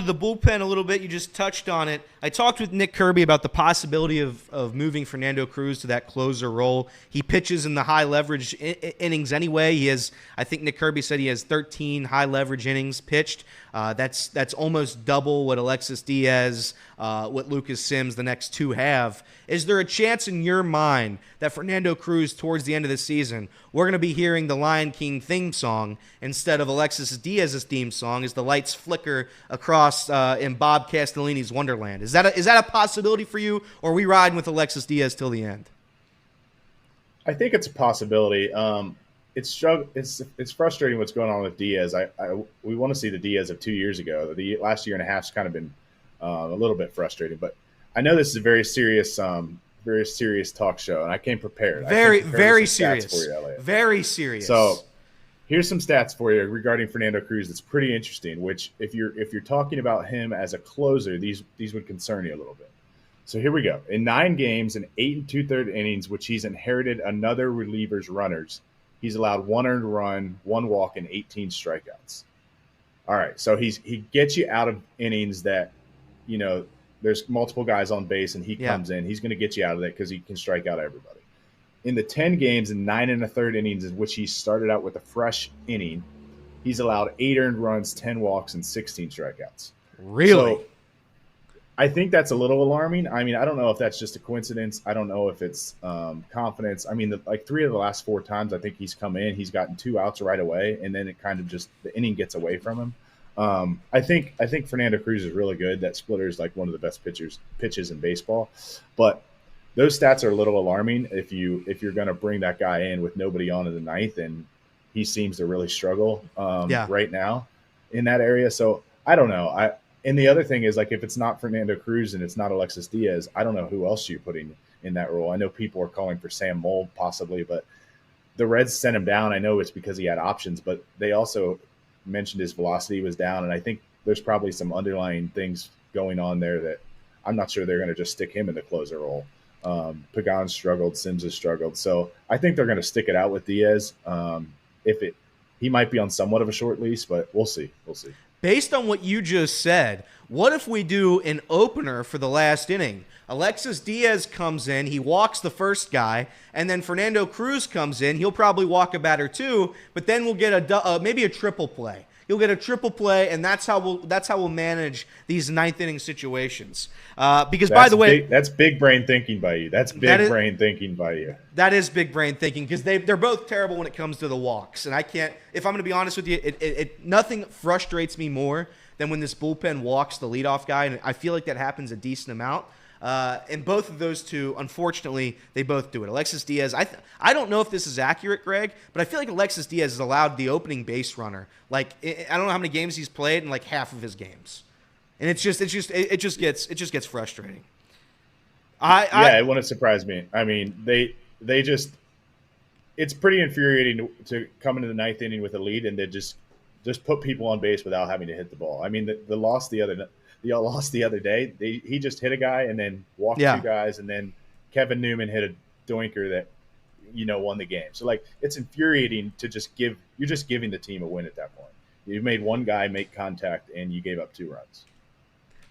to the bullpen a little bit. You just touched on it. I talked with Nick Kirby about the possibility of moving Fernando Cruz to that closer role. He pitches in the high leverage innings anyway. I think Nick Kirby said he has 13 high leverage innings pitched. That's almost double what Alexis Diaz, what Lucas Sims, the next two have. Is there a chance in your mind that Fernando Cruz, towards the end of the season, we're going to be hearing the Lion King theme song instead of Alexis Diaz's theme song as the lights flicker across in Bob Castellini's Wonderland? Is that a possibility for you, or are we riding with Alexis Diaz till the end? I think it's a possibility. It's frustrating what's going on with Diaz. We want to see the Diaz of 2 years ago. The last year and a half's kind of been a little bit frustrating, but I know this is a very serious talk show, and I came prepared. Very serious. For you, Elliot. Very serious. So here's some stats for you regarding Fernando Cruz. That's pretty interesting. Which, if you're talking about him as a closer, these would concern you a little bit. So here we go. In 9 games and 8 2/3 innings, which he's inherited another reliever's runners, he's allowed 1 earned run, 1 walk, and 18 strikeouts. All right, so he gets you out of innings that, there's multiple guys on base and he comes in. He's going to get you out of that because he can strike out everybody. In the 10 games and 9 1/3 innings in which he started out with a fresh inning, he's allowed 8 earned runs, 10 walks, and 16 strikeouts. Really? So I think that's a little alarming. I mean, I don't know if that's just a coincidence. I don't know if it's confidence. I mean, 3 of the last 4 times I think he's come in, he's gotten 2 outs right away, and then it kind of just the inning gets away from him. I think Fernando Cruz is really good. That splitter is like one of the best pitches in baseball, but those stats are a little alarming if you're going to bring that guy in with nobody on in the 9th, and he seems to really struggle right now in that area. So I don't know. And the other thing is, like, if it's not Fernando Cruz and it's not Alexis Diaz, I don't know who else you're putting in that role. I know people are calling for Sam Mold possibly, but the Reds sent him down. I know it's because he had options, but they also mentioned his velocity was down, and I think there's probably some underlying things going on there that I'm not sure they're going to just stick him in the closer role. Pagan struggled, Sims has struggled, so I think they're going to stick it out with Diaz. He might be on somewhat of a short lease, but we'll see. Based on what you just said, what if we do an opener for the last inning? Alexis Diaz comes in, he walks the first guy, and then Fernando Cruz comes in. He'll probably walk a batter too, but then we'll get maybe a triple play. You'll get a triple play, and that's how we'll manage these 9th inning situations. Because by the way, that's big brain thinking by you. That is big brain thinking because they're both terrible when it comes to the walks. And I can't. If I'm going to be honest with you, nothing frustrates me more than when this bullpen walks the leadoff guy, and I feel like that happens a decent amount. And both of those two, unfortunately, they both do it. Alexis Diaz, I don't know if this is accurate, Greg, but I feel like Alexis Diaz has allowed the opening base runner. Like, I don't know how many games he's played in like half of his games, and it just gets frustrating. It wouldn't surprise me. I mean, they just it's pretty infuriating to come into the 9th inning with a lead and then just put people on base without having to hit the ball. I mean, the loss the other day, he just hit a guy and then walked 2 guys, and then Kevin Newman hit a doinker that won the game. So like, it's infuriating to you're just giving the team a win at that point. You made one guy make contact and you gave up 2 runs.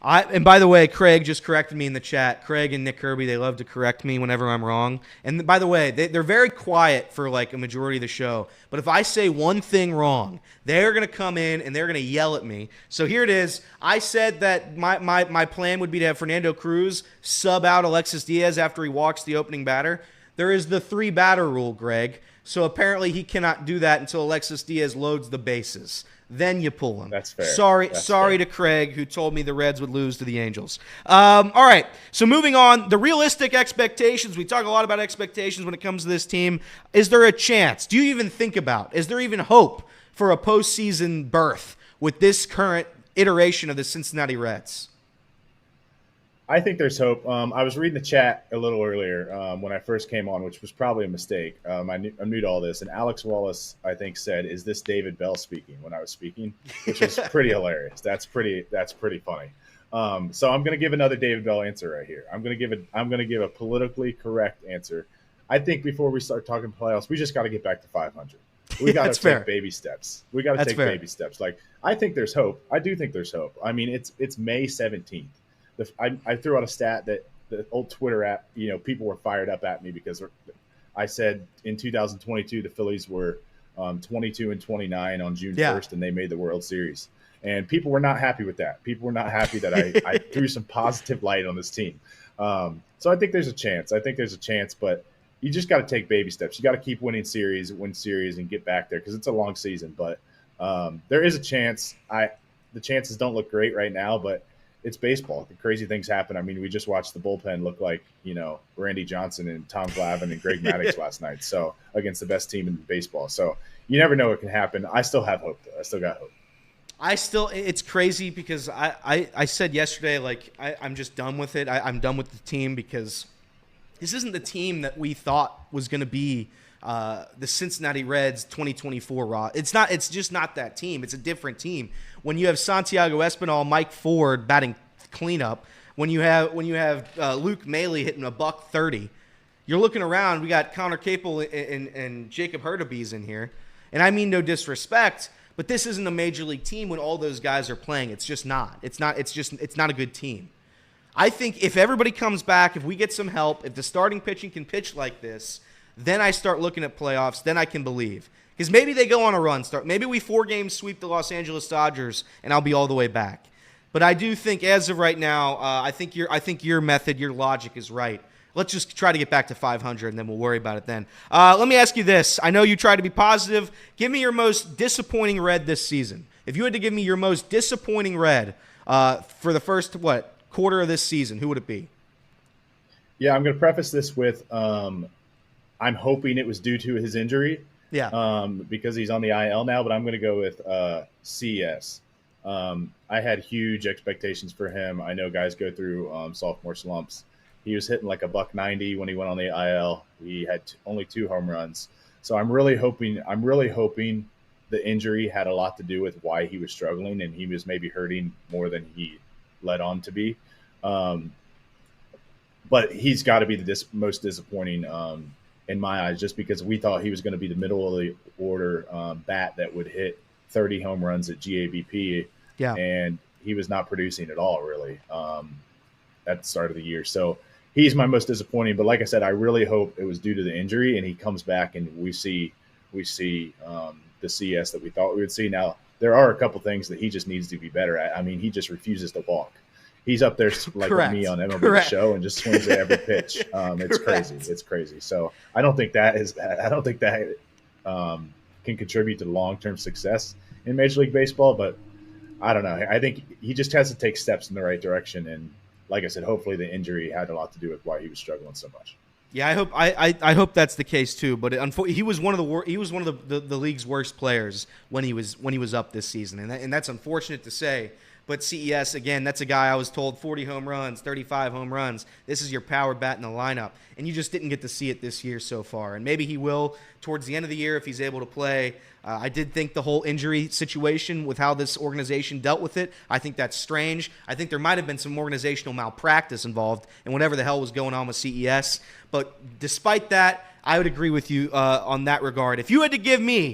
And by the way, Craig just corrected me in the chat. Craig and Nick Kirby, they love to correct me whenever I'm wrong. And by the way, they're very quiet for like a majority of the show. But if I say one thing wrong, they're going to come in and they're going to yell at me. So here it is. I said that my plan would be to have Fernando Cruz sub out Alexis Diaz after he walks the opening batter. There is the 3-batter rule, Greg. So apparently he cannot do that until Alexis Diaz loads the bases. Then you pull him. That's fair. Sorry to Craig, who told me the Reds would lose to the Angels. All right, so moving on. The realistic expectations. We talk a lot about expectations when it comes to this team. Is there a chance? Do you even think about? Is there even hope for a postseason berth with this current iteration of the Cincinnati Reds? I think there's hope. I was reading the chat a little earlier when I first came on, which was probably a mistake. I'm new to all this, and Alex Wallace, I think, said, "Is this David Bell speaking?" when I was speaking, which was pretty hilarious. That's pretty funny. So I'm going to give another David Bell answer right here. I'm going to give a politically correct answer. I think before we start talking playoffs, we just got to get back to 500. We got to That's take fair. baby steps. We got to That's take fair. baby steps. Like, I think there's hope. I do think there's hope. I mean, it's May 17th. I threw out a stat that the old Twitter app, people were fired up at me because I said in 2022 the Phillies were 22-29 on June 1st, and they made the World Series. And people were not happy with that. People were not happy that I threw some positive light on this team. So I think there's a chance. But you just got to take baby steps. You got to keep win series, and get back there because it's a long season. But there is a chance. The chances don't look great right now, but it's baseball. Crazy things happen. I mean, we just watched the bullpen look like, Randy Johnson and Tom Glavine and Greg Maddux last night. So against the best team in baseball. So you never know what can happen. I still have hope, though. I still got hope. It's crazy because I said yesterday, like, I'm just done with it. I'm done with the team because this isn't the team that we thought was going to be the Cincinnati Reds 2024 Raw. It's just not that team. It's a different team. When you have Santiago Espinal, Mike Ford batting cleanup, when you have Luke Maile hitting $130, you're looking around. We got Connor Capel and Jacob Hurtubise in here, and I mean no disrespect, but this isn't a major league team when all those guys are playing. It's just not. It's not a good team. I think if everybody comes back, if we get some help, if the starting pitching can pitch like this, then I start looking at playoffs. Then I can believe. Because maybe they go on a run. Maybe we 4-game sweep the Los Angeles Dodgers, and I'll be all the way back. But I do think, as of right now, I think your method, your logic is right. Let's just try to get back to 500, and then we'll worry about it then. Let me ask you this. I know you try to be positive. Give me your most disappointing Red this season. If you had to give me your most disappointing Red for the first, quarter of this season, who would it be? Yeah, I'm going to preface this with I'm hoping it was due to his injury. Yeah. Because he's on the IL now, but I'm going to go with CES. I had huge expectations for him. I know guys go through sophomore slumps. He was hitting like $190 when he went on the IL. He had only 2 home runs. So I'm really hoping the injury had a lot to do with why he was struggling, and he was maybe hurting more than he led on to be. But he's got to be the most disappointing in my eyes, just because we thought he was going to be the middle of the order bat that would hit 30 home runs at GABP. Yeah. And he was not producing at all, really, at the start of the year. So he's my most disappointing. But like I said, I really hope it was due to the injury and he comes back and we see the CS that we thought we would see. Now, there are a couple things that he just needs to be better at. I mean, he just refuses to walk. He's up there like with me on MLB The Show and just swings at every pitch. It's crazy. It's crazy. So I don't think that can contribute to long-term success in Major League Baseball. But I don't know. I think he just has to take steps in the right direction. And like I said, hopefully the injury had a lot to do with why he was struggling so much. Yeah, I hope that's the case too. But he was one of the league's worst players when he was up this season, and that's unfortunate to say. But CES, again, that's a guy I was told 40 home runs, 35 home runs. This is your power bat in the lineup. And you just didn't get to see it this year so far. And maybe he will towards the end of the year if he's able to play. I did think the whole injury situation with how this organization dealt with it, I think that's strange. I think there might have been some organizational malpractice involved in whatever the hell was going on with CES. But despite that, I would agree with you on that regard. If you had to give me